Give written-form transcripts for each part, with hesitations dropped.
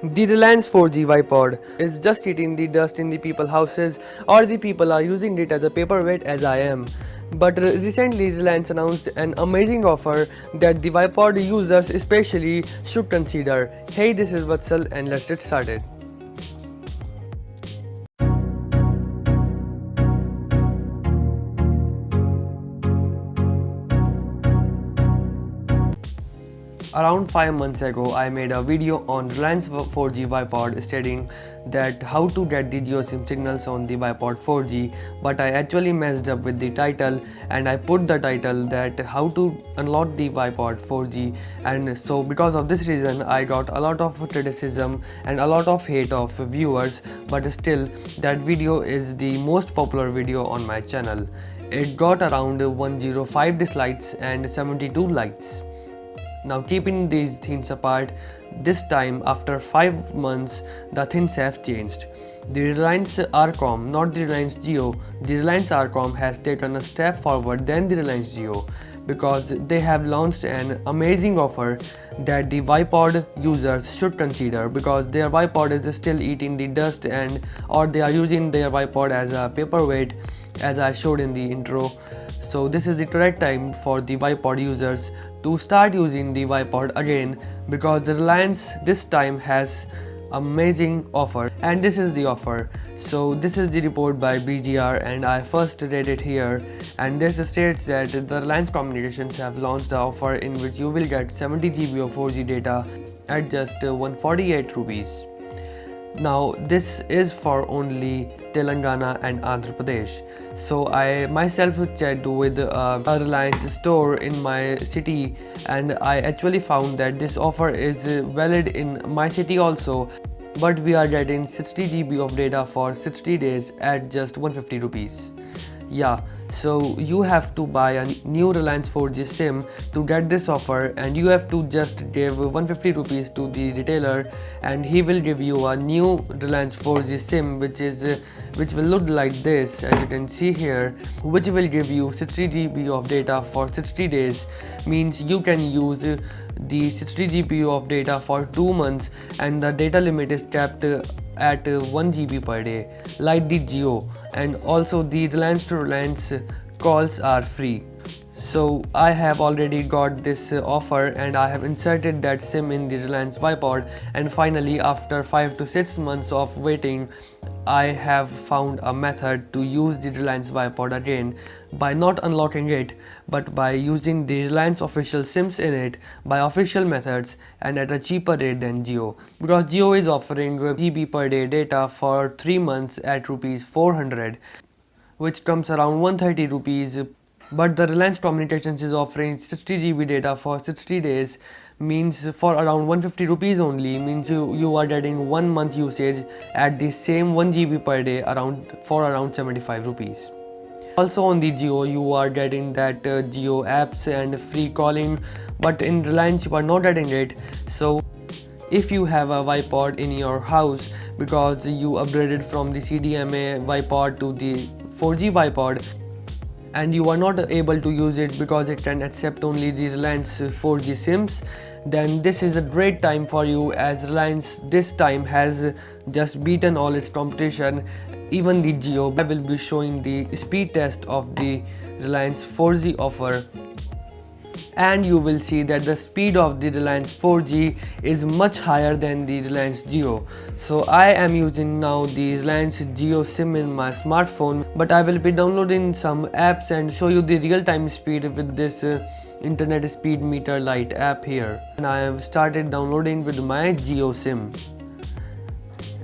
The Reliance 4G Vipod is just eating the dust in the people houses, or the people are using it as a paperweight as I am. But recently Reliance announced an amazing offer that the Vipod users especially should consider. Hey, this is Vatsal and let's get started. Around 5 months ago, I made a video on Reliance 4G Vipod stating that how to get the GeoSIM signals on the Vipod 4G, but I actually messed up with the title and I put the title that how to unlock the Vipod 4G, and so because of this reason I got a lot of criticism and a lot of hate of viewers, but still that video is the most popular video on my channel. It got around 105 dislikes and 72 likes. Now, keeping these things apart, this time after 5 months the things have changed. The Reliance Arcom, not the Reliance Jio, the Reliance Arcom has taken a step forward than the Reliance Jio, because they have launched an amazing offer that the Vipod users should consider, because their Vipod is still eating the dust and or they are using their Vipod as a paperweight, as I showed in the intro. So this is the correct time for the Vipod users to start using the Vipod again, because the Reliance this time has amazing offer, and this is the offer. So this is the report by BGR and I first read it here, and this states that the Reliance Communications have launched the offer in which you will get 70 GB of 4G data at just 148 rupees. Now this is for only Telangana and Andhra Pradesh. So I myself checked with a Reliance store in my city, and I actually found that this offer is valid in my city also, but we are getting 60 GB of data for 60 days at just 150 rupees. Yeah, so you have to buy a new Reliance 4G SIM to get this offer, and you have to just give 150 rupees to the retailer and he will give you a new Reliance 4G SIM which will look like this, as you can see here, which will give you 60 GB of data for 60 days. Means you can use the 60 GB of data for 2 months, and the data limit is capped at 1 GB per day like the Jio, and also the Reliance to Reliance calls are free. So I have already got this offer and I have inserted that SIM in the Reliance Vipod, and finally after 5 to 6 months of waiting I have found a method to use the Reliance Vipod again, by not unlocking it but by using the Reliance official SIMs in it by official methods and at a cheaper rate than Jio, because Jio is offering GB per day data for 3 months at rupees 400, which comes around 130 rupees, but the Reliance Communications is offering 60 GB data for 60 days, means for around 150 rupees only, means you are getting 1 month usage at the same 1 GB per day around 75 rupees. Also on the Jio you are getting that Jio apps and free calling, but in Reliance you are not getting it. So if you have a Vipod in your house because you upgraded from the CDMA Vipod to the 4G Vipod, and you are not able to use it because it can accept only the Reliance 4G SIMs, then this is a great time for you, as Reliance this time has just beaten all its competition. Even the Jio, I will be showing the speed test of the Reliance 4G offer, and you will see that the speed of the Reliance 4G is much higher than the Reliance Jio. So I am using now the Reliance Jio SIM in my smartphone, but I will be downloading some apps and show you the real-time speed with this internet speed meter light app here. And I have started downloading with my Jio SIM.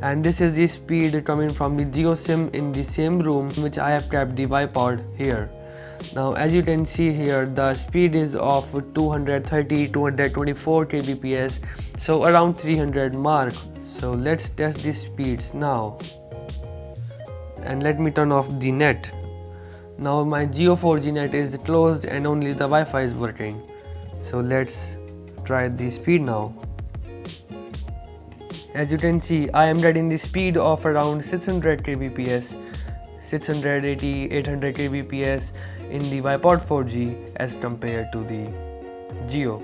And this is the speed coming from the Jio SIM in the same room which I have kept the Vipod here. Now as you can see here, the speed is of 224 kbps, so around 300 mark. So let's test the speeds now, and let me turn off the net. Now my Jio 4G net is closed and only the Wi-Fi is working. So let's try the speed now. As you can see, I am getting the speed of around 600 kbps, 680, 800 kbps in the Vipod 4G as compared to the Jio.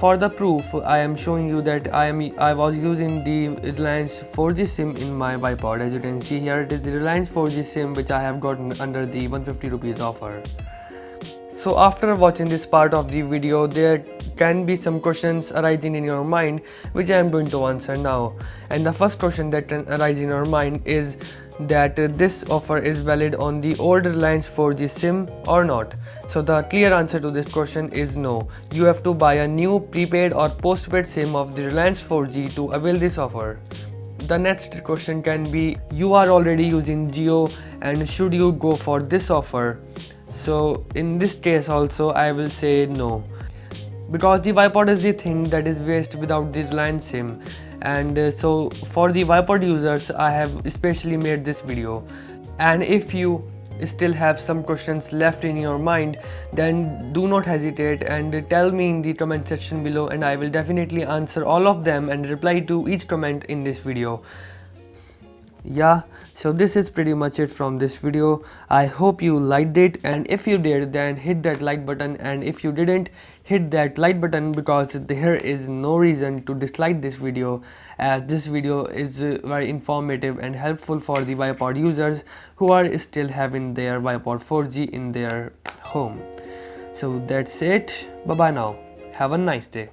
for the proof, I am showing you that I was using the Reliance 4G SIM in my Bipod. As you can see here, it is the Reliance 4G SIM which I have gotten under the 150 rupees offer. So after watching this part of the video, there can be some questions arising in your mind which I am going to answer now. And the first question that can arise in your mind is that this offer is valid on the old Reliance 4G SIM or not. So the clear answer to this question is no. You have to buy a new prepaid or postpaid SIM of the Reliance 4G to avail this offer. The next question can be, you are already using Jio and should you go for this offer? So in this case also I will say no, because the Bipod is the thing that is waste without the Reliance SIM, and so for the Bipod users I have especially made this video. And if you still have some questions left in your mind, then do not hesitate and tell me in the comment section below, and I will definitely answer all of them and reply to each comment in this video. Yeah, so this is pretty much it from this video. I hope you liked it, and if you did, then hit that like button, and if you didn't, hit that like button, because there is no reason to dislike this video, as this video is very informative and helpful for the Bipod users who are still having their Bipod 4G in their home. So that's it. Bye bye now. Have a nice day.